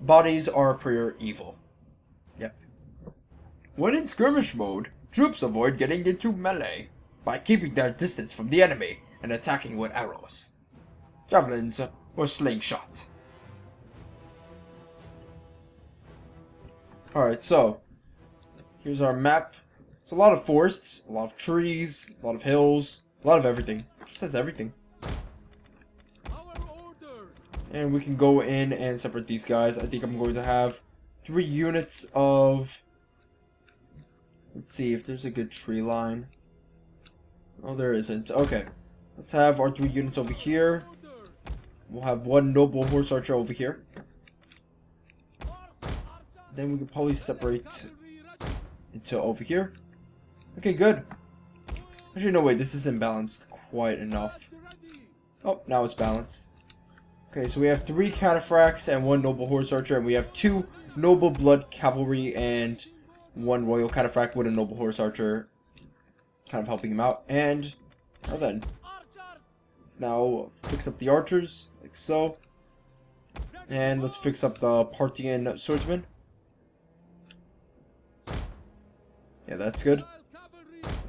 Bodies are pure evil. Yep. When in skirmish mode, troops avoid getting into melee by keeping their distance from the enemy and attacking with arrows, javelins, or slingshot. Alright, so here's our map. It's a lot of forests, a lot of trees, a lot of hills, a lot of everything. It just has everything. And we can go in and separate these guys. I think I'm going to have 3 units of... Let's see if there's a good tree line. Oh, there isn't. Okay. Let's have our 3 units over here. We'll have 1 noble horse archer over here. Then we can probably separate into over here. Okay, good. Actually, no, wait. This isn't balanced quite enough. Oh, now it's balanced. Okay, so we have 3 cataphracts and 1 noble horse archer, and we have 2 noble blood cavalry and 1 royal cataphract with a noble horse archer, kind of helping him out. And now then, let's now fix up the archers like so, and let's fix up the Parthian swordsman. Yeah, that's good.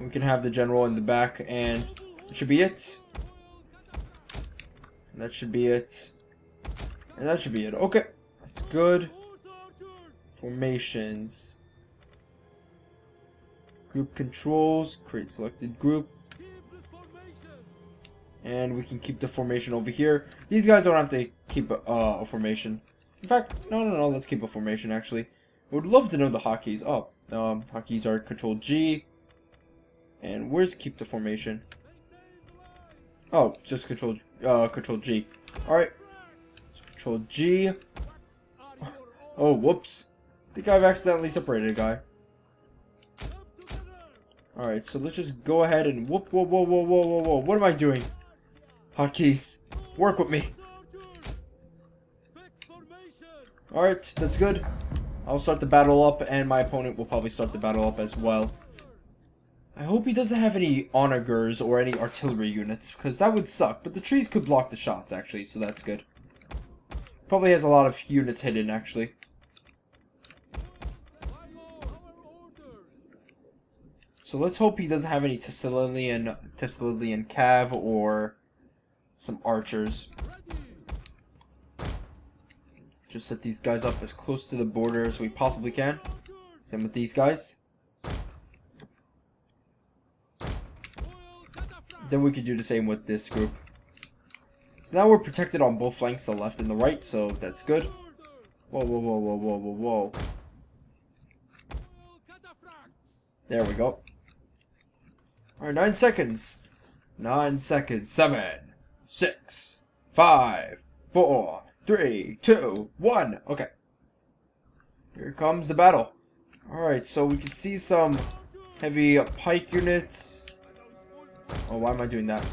We can have the general in the back, and that should be it. And that should be it. And that should be it. Okay. That's good. Formations. Group controls. Create selected group. And we can keep the formation over here. These guys don't have to keep a formation. In fact, no. Let's keep a formation, actually. I would love to know the hotkeys. Oh, hotkeys are Control G. And where's keep the formation? Oh, just Control G. Alright. So Control G. Oh, whoops. I think I've accidentally separated a guy. Alright, so let's just go ahead and whoop, whoa. What am I doing? Hotkeys. Work with me. Alright, that's good. I'll start the battle up, and my opponent will probably start the battle up as well. I hope he doesn't have any onagers or any artillery units, because that would suck. But the trees could block the shots, actually, so that's good. Probably has a lot of units hidden, actually. So let's hope he doesn't have any Thessalian cav or some archers. Just set these guys up as close to the border as we possibly can. Same with these guys. Then we could do the same with this group. So now we're protected on both flanks, the left and the right, so that's good. Whoa. There we go. Alright, 9 seconds. 9 seconds. 7, 6, 5, 4, 3, 2, 1. Okay. Here comes the battle. Alright, so we can see some heavy pike units. Oh, why am I doing that?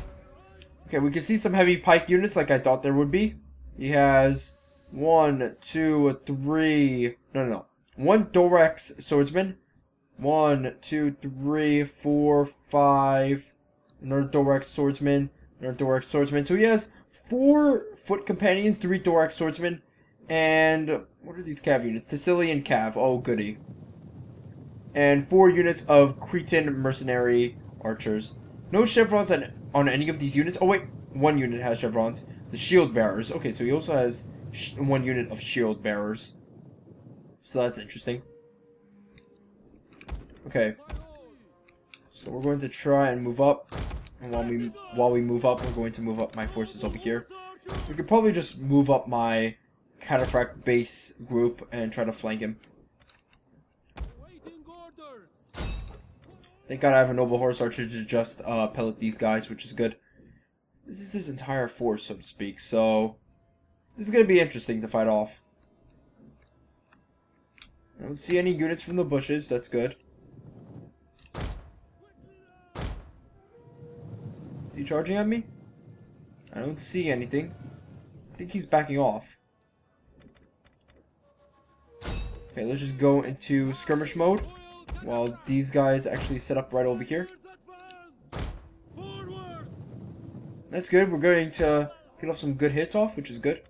Okay, we can see some heavy pike units like I thought there would be. He has 1, 2, 3... No. 1 thorax swordsman. 1, 2, 3, 4, 5. Another thorax swordsman. Another thorax swordsman. So he has 4 foot companions, 3 thorax swordsmen, and what are these cav units? Thessalian cav. Oh, goody. And 4 units of Cretan mercenary archers. No chevrons on any of these units. Oh, wait. 1 unit has chevrons. The shield bearers. Okay, so he also has 1 unit of shield bearers. So that's interesting. Okay. So we're going to try and move up. And while we move up, we're going to move up my forces over here. We could probably just move up my cataphract base group and try to flank him. Thank God I have a noble horse archer to just pellet these guys, which is good. This is his entire force, so to speak, so this is going to be interesting to fight off. I don't see any units from the bushes, that's good. Is he charging at me? I don't see anything. I think he's backing off. Okay, let's just go into skirmish mode while these guys actually set up right over here. That's good. We're going to get off some good hits off, which is good.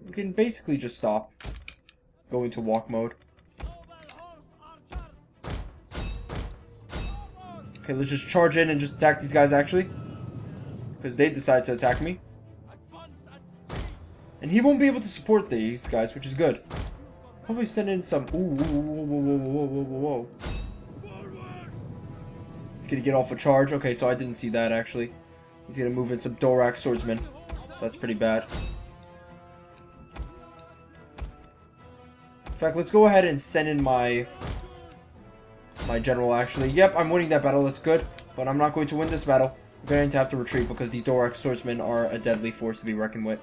we can basically just stop. Go into walk mode. Okay, let's just charge in and just attack these guys actually. Because they decide to attack me. And he won't be able to support these guys, which is good. Probably send in some... Ooh, whoa. He's gonna get off a charge. Okay, so I didn't see that actually. He's gonna move in some Dorak swordsmen. That's pretty bad. In fact, let's go ahead and send in my general actually. Yep, I'm winning that battle. That's good. But I'm not going to win this battle. I'm going to have to retreat because these Dorak swordsmen are a deadly force to be reckoned with.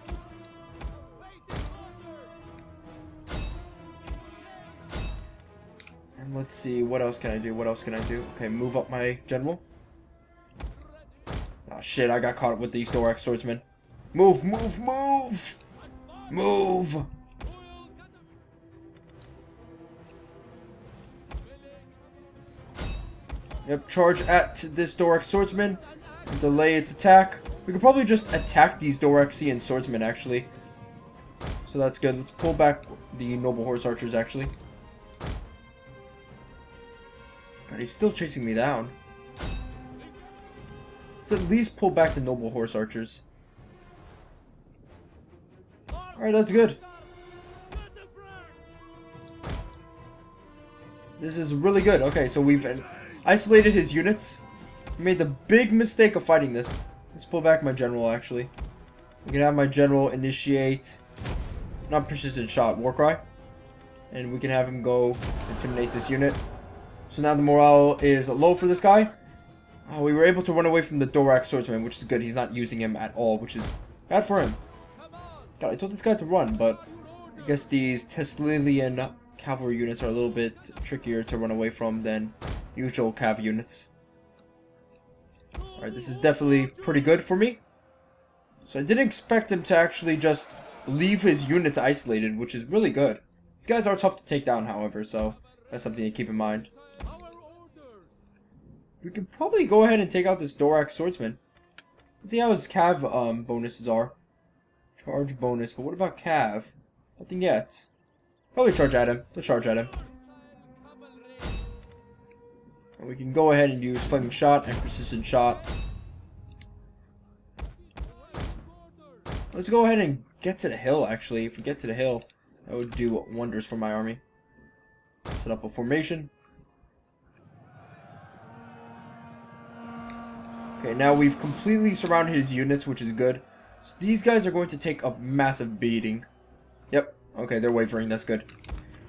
And let's see, what else can I do? Okay, move up my general. Oh shit, I got caught with these Dorak swordsmen. Move! Yep, charge at this Dorak swordsman. Delay its attack. We could probably just attack these Doraxian swordsmen actually. So that's good. Let's pull back the noble horse archers actually. God, he's still chasing me down. Let's at least pull back the noble horse archers. Alright, that's good. This is really good. Okay, so we've isolated his units. We made the big mistake of fighting this. Let's pull back my general actually. We can have my general initiate, not precision shot, war cry. And we can have him go intimidate this unit. So now the morale is low for this guy. We were able to run away from the Dorak swordsman, which is good. He's not using him at all, which is bad for him. God, I told this guy to run, but I guess these Teslilian cavalry units are a little bit trickier to run away from than usual cav units. Alright, this is definitely pretty good for me. So I didn't expect him to actually just leave his units isolated, which is really good. These guys are tough to take down, however, so that's something to keep in mind. We could probably go ahead and take out this Dorak swordsman. Let's see how his cav bonuses are. Charge bonus, but what about cav? Nothing yet. Probably charge at him. Let's charge at him. And we can go ahead and use flaming shot and precision shot. Let's go ahead and get to the hill actually. If we get to the hill, that would do wonders for my army. Set up a formation. Okay, now we've completely surrounded his units, which is good. So these guys are going to take a massive beating. Yep. Okay, they're wavering. That's good.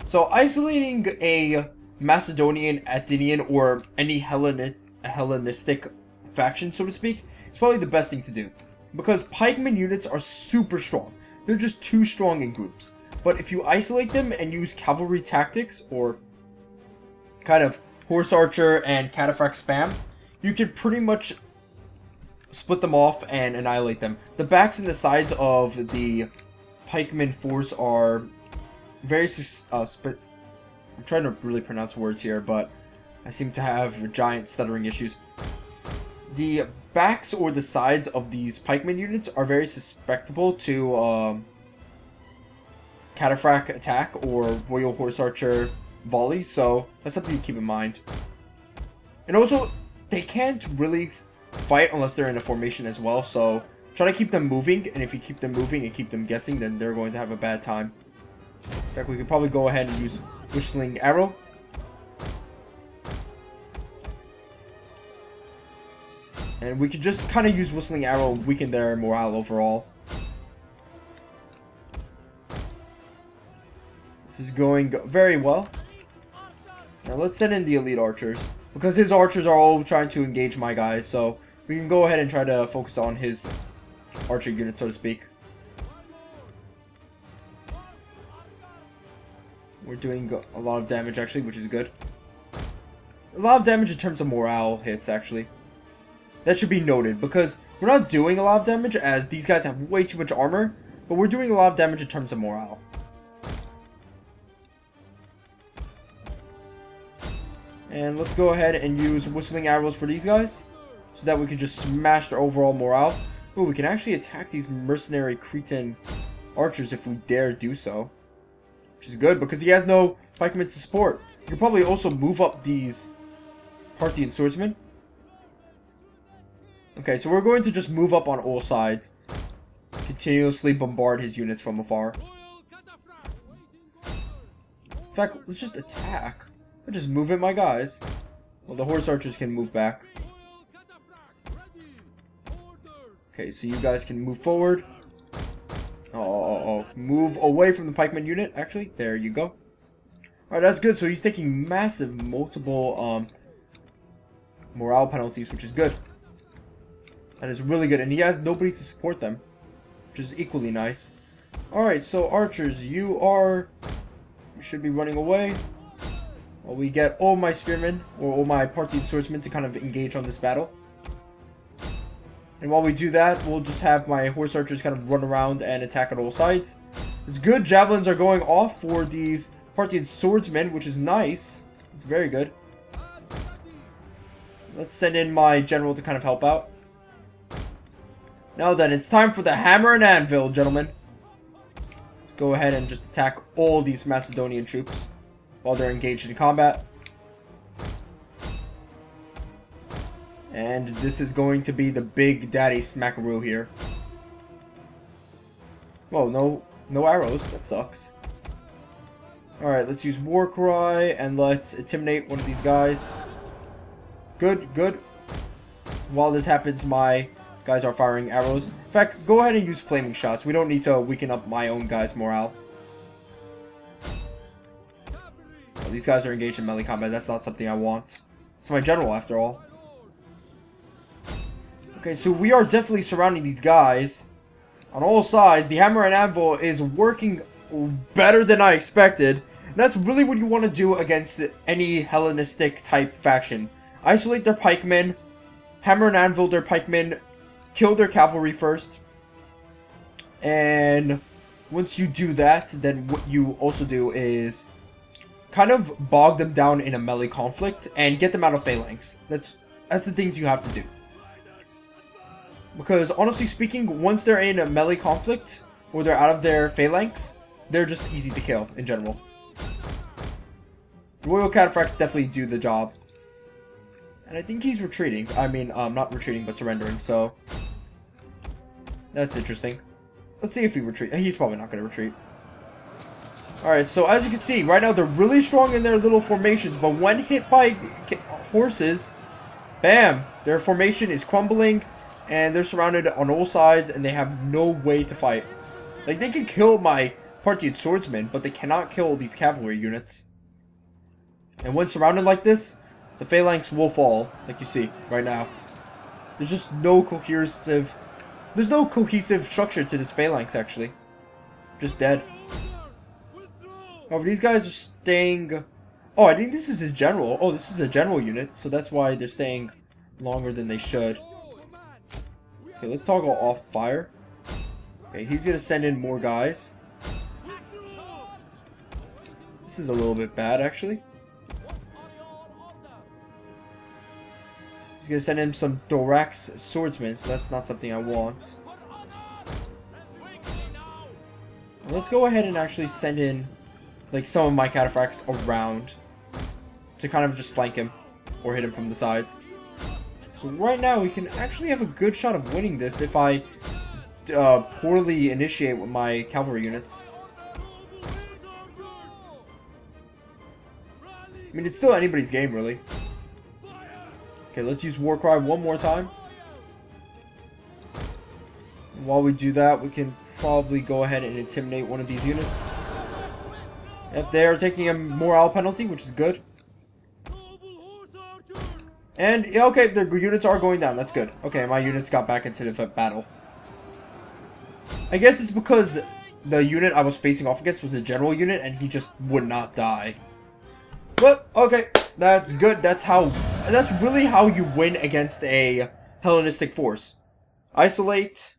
So isolating a Macedonian, Athenian, or any Hellenistic faction, so to speak, is probably the best thing to do. Because pikeman units are super strong. They're just too strong in groups. But if you isolate them and use cavalry tactics, or kind of horse archer and cataphract spam, you can pretty much split them off and annihilate them. The backs and the sides of the pikeman force are very I'm trying to really pronounce words here, but I seem to have giant stuttering issues. The backs or the sides of these pikeman units are very susceptible to cataphract attack or royal horse archer volley, so that's something to keep in mind. And also, they can't really fight unless they're in a formation as well, so try to keep them moving, and if you keep them moving and keep them guessing, then they're going to have a bad time. In fact, we could probably go ahead and use Whistling Arrow. And we could just kind of use Whistling Arrow, weaken their morale overall. This is going very well. Now let's send in the elite archers, because his archers are all trying to engage my guys, so we can go ahead and try to focus on his archer unit, so to speak. We're doing a lot of damage actually, which is good. A lot of damage in terms of morale hits actually. That should be noted, because we're not doing a lot of damage as these guys have way too much armor, but we're doing a lot of damage in terms of morale. And let's go ahead and use Whistling Arrows for these guys, so that we can just smash their overall morale. Oh, we can actually attack these mercenary Cretan archers if we dare do so. Which is good, because he has no pikemen to support. You can probably also move up these Parthian swordsmen. Okay, so we're going to just move up on all sides. Continuously bombard his units from afar. In fact, let's just attack. I'll just move in my guys. Well, the horse archers can move back. Okay, so you guys can move forward. Move away from the pikeman unit, actually. There you go. Alright, that's good. So he's taking massive, multiple morale penalties, which is good. That is really good. And he has nobody to support them, which is equally nice. Alright, so archers, you should be running away. While we get all my spearmen, or all my Parthian swordsmen to kind of engage on this battle. And while we do that, we'll just have my horse archers kind of run around and attack at all sides. It's good. Javelins are going off for these Parthian swordsmen, which is nice. It's very good. Let's send in my general to kind of help out. Now then, it's time for the hammer and anvil, gentlemen. Let's go ahead and just attack all these Macedonian troops while they're engaged in combat. And this is going to be the big daddy smackaroo here. Whoa, no arrows. That sucks. Alright, let's use war cry and let's intimidate one of these guys. Good, good. While this happens, my guys are firing arrows. In fact, go ahead and use flaming shots. We don't need to weaken up my own guys' morale. Well, these guys are engaged in melee combat. That's not something I want. It's my general, after all. Okay, so we are definitely surrounding these guys on all sides. The hammer and anvil is working better than I expected. And that's really what you want to do against any Hellenistic type faction. Isolate their pikemen, hammer and anvil their pikemen, kill their cavalry first. And once you do that, then what you also do is kind of bog them down in a melee conflict and get them out of phalanx. That's the things you have to do. Because honestly speaking, once they're in a melee conflict or they're out of their phalanx, they're just easy to kill in general. Royal Cataphracts definitely do the job. And I think he's retreating. I mean, not retreating, but surrendering, so that's interesting. Let's see if he retreats. He's probably not going to retreat. Alright, so as you can see, right now they're really strong in their little formations, but when hit by horses, bam, their formation is crumbling, and they're surrounded on all sides, and they have no way to fight. Like, they can kill my Parthian swordsmen, but they cannot kill these cavalry units. And when surrounded like this, the phalanx will fall, like you see right now. There's just no cohesive structure to this phalanx, actually. Just dead. However, these guys are staying... Oh, I think this is a general. Oh, this is a general unit, so that's why they're staying longer than they should. Okay, let's toggle off fire. Okay, he's gonna send in more guys. This is a little bit bad, actually. He's gonna send in some Thorax swordsmen, so that's not something I want. Let's go ahead and actually send in like some of my cataphracts around to kind of just flank him or hit him from the sides. So right now we can actually have a good shot of winning this if I poorly initiate with my cavalry units. I mean, it's still anybody's game, really. Okay, let's use Warcry one more time. And while we do that, we can probably go ahead and intimidate one of these units. Yep, they are taking a morale penalty, which is good. And, yeah, okay, their units are going down. That's good. Okay, my units got back into the battle. I guess it's because the unit I was facing off against was a general unit, and he just would not die. But, okay, that's good. That's really how you win against a Hellenistic force. Isolate,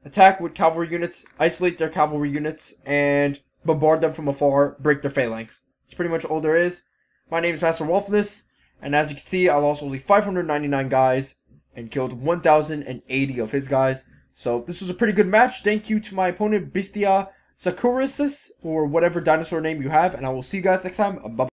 attack with cavalry units, isolate their cavalry units, and bombard them from afar, break their phalanx. That's pretty much all there is. My name is Master Wolfness, and as you can see, I lost only 599 guys and killed 1,080 of his guys. So this was a pretty good match. Thank you to my opponent, Bestia Sakurasis, or whatever dinosaur name you have. And I will see you guys next time. Bye.